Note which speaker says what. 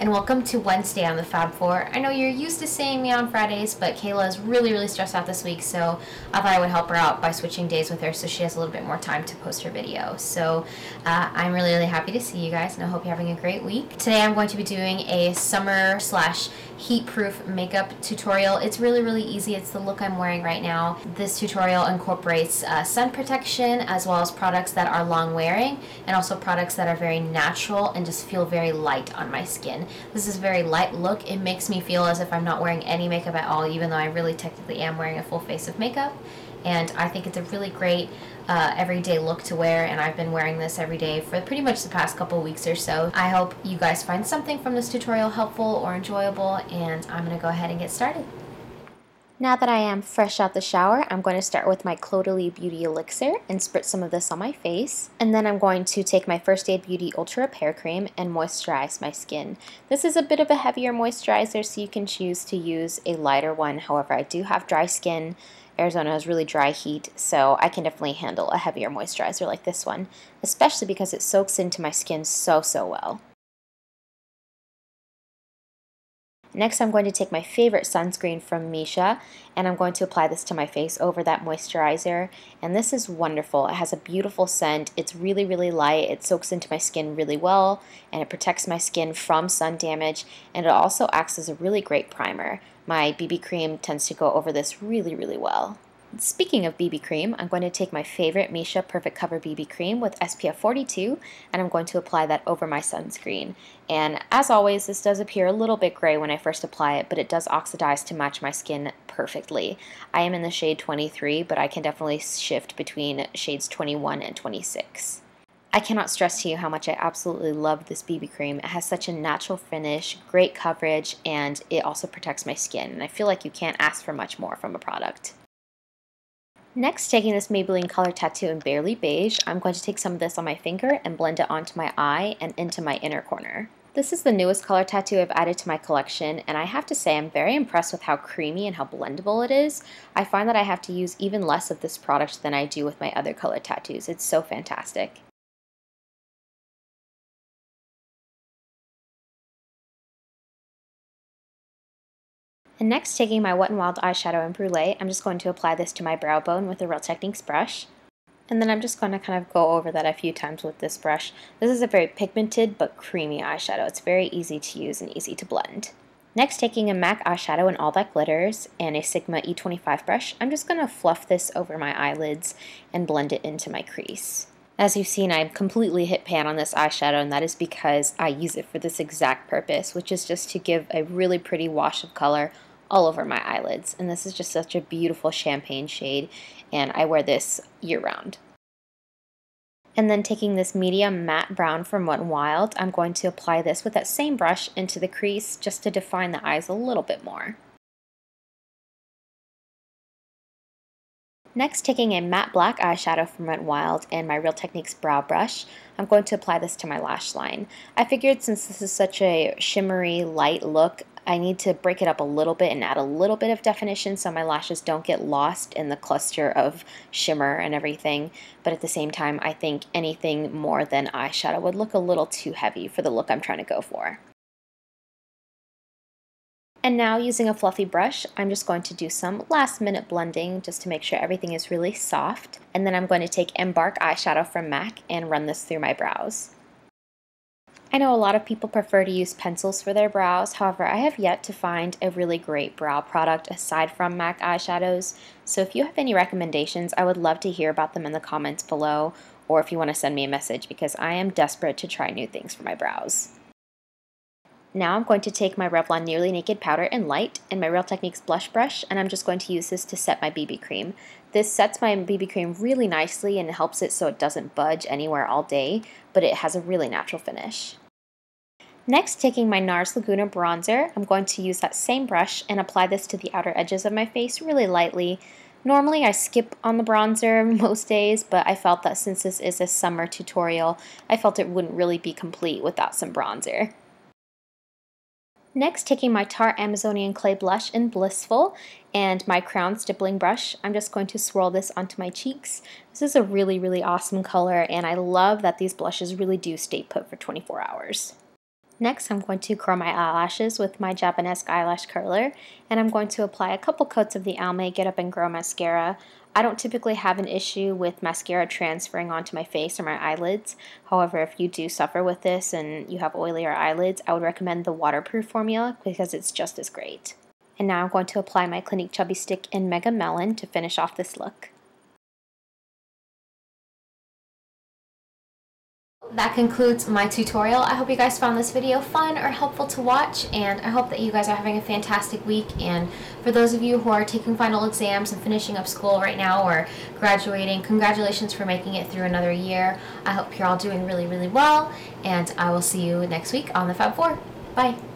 Speaker 1: and welcome to Wednesday on the Fab Four. I know you're used to seeing me on Fridays, but Kayla is really stressed out this week, so I thought I would help her out by switching days with her so she has a little bit more time to post her video. So I'm really happy to see you guys, and I hope you're having a great week. Today I'm going to be doing a summer slash heat-proof makeup tutorial. It's really easy. It's the look I'm wearing right now. This tutorial incorporates sun protection as well as products that are long wearing and also products that are very natural and just feel very light on my skin. This is a very light look. It makes me feel as if I'm not wearing any makeup at all, even though I really technically am wearing a full face of makeup. And I think it's a really great everyday look to wear, and I've been wearing this every day for pretty much the past couple weeks or so. I hope you guys find something from this tutorial helpful or enjoyable, and I'm going to go ahead and get started. Now that I am fresh out the shower, I'm going to start with my Caudalie Beauty Elixir and spritz some of this on my face. And then I'm going to take my First Aid Beauty Ultra Repair Cream and moisturize my skin. This is a bit of a heavier moisturizer, so you can choose to use a lighter one. However, I do have dry skin. Arizona has really dry heat, so I can definitely handle a heavier moisturizer like this one, especially because it soaks into my skin so well. Next, I'm going to take my favorite sunscreen from Misha, and I'm going to apply this to my face over that moisturizer. And this is wonderful. It has a beautiful scent. It's really light. It soaks into my skin really well, and it protects my skin from sun damage, and it also acts as a really great primer. My BB cream tends to go over this really well. Speaking of BB cream, I'm going to take my favorite Misha Perfect Cover BB cream with SPF 42, and I'm going to apply that over my sunscreen. And as always, this does appear a little bit gray when I first apply it, but it does oxidize to match my skin perfectly. I am in the shade 23, but I can definitely shift between shades 21 and 26. I cannot stress to you how much I absolutely love this BB cream. It has such a natural finish, great coverage, and it also protects my skin. And I feel like you can't ask for much more from a product. Next, taking this Maybelline Color Tattoo in Barely Beige, I'm going to take some of this on my finger and blend it onto my eye and into my inner corner. This is the newest color tattoo I've added to my collection, and I have to say I'm very impressed with how creamy and how blendable it is. I find that I have to use even less of this product than I do with my other color tattoos. It's so fantastic. And next, taking my Wet n Wild eyeshadow in Brulee, I'm just going to apply this to my brow bone with a Real Techniques brush. And then I'm just going to kind of go over that a few times with this brush. This is a very pigmented but creamy eyeshadow. It's very easy to use and easy to blend. Next, taking a MAC eyeshadow in All That Glitters and a Sigma E25 brush, I'm just going to fluff this over my eyelids and blend it into my crease. As you've seen, I completely hit pan on this eyeshadow, and that is because I use it for this exact purpose, which is just to give a really pretty wash of color all over my eyelids. And this is just such a beautiful champagne shade, and I wear this year-round. And then taking this medium matte brown from Wet n Wild, I'm going to apply this with that same brush into the crease just to define the eyes a little bit more. Next, taking a matte black eyeshadow from Wet n Wild and my Real Techniques brow brush, I'm going to apply this to my lash line. I figured since this is such a shimmery, light look, I need to break it up a little bit and add a little bit of definition so my lashes don't get lost in the cluster of shimmer and everything. But at the same time, I think anything more than eyeshadow would look a little too heavy for the look I'm trying to go for. And now, using a fluffy brush, I'm just going to do some last-minute blending just to make sure everything is really soft. And then I'm going to take Embark eyeshadow from MAC and run this through my brows. I know a lot of people prefer to use pencils for their brows. However, I have yet to find a really great brow product aside from MAC eyeshadows. So if you have any recommendations, I would love to hear about them in the comments below, or if you want to send me a message, because I am desperate to try new things for my brows. Now I'm going to take my Revlon Nearly Naked Powder in Light and my Real Techniques blush brush, and I'm just going to use this to set my BB cream. This sets my BB cream really nicely and helps it so it doesn't budge anywhere all day, but it has a really natural finish. Next, taking my NARS Laguna bronzer, I'm going to use that same brush and apply this to the outer edges of my face really lightly. Normally I skip on the bronzer most days, but I felt that since this is a summer tutorial, I felt it wouldn't really be complete without some bronzer. Next, taking my Tarte Amazonian Clay Blush in Blissful and my Crown Stippling Brush, I'm just going to swirl this onto my cheeks. This is a really awesome color, and I love that these blushes really do stay put for 24 hours.
Speaker 2: Next, I'm going to curl my eyelashes with my Japanese eyelash curler, and I'm going to apply a couple coats of the Almay Get Up and Grow mascara. I don't typically have an issue with mascara transferring onto my face or my eyelids. However, if you do suffer with this and you have oilier eyelids, I would recommend the waterproof formula because it's just as great. And now I'm going to apply my Clinique Chubby Stick in Mega Melon to finish off this look.
Speaker 1: That concludes my tutorial. I hope you guys found this video fun or helpful to watch, and I hope that you guys are having a fantastic week. And for those of you who are taking final exams and finishing up school right now or graduating, congratulations for making it through another year. I hope you're all doing really, really well, and I will see you next week on the Fab 4. Bye.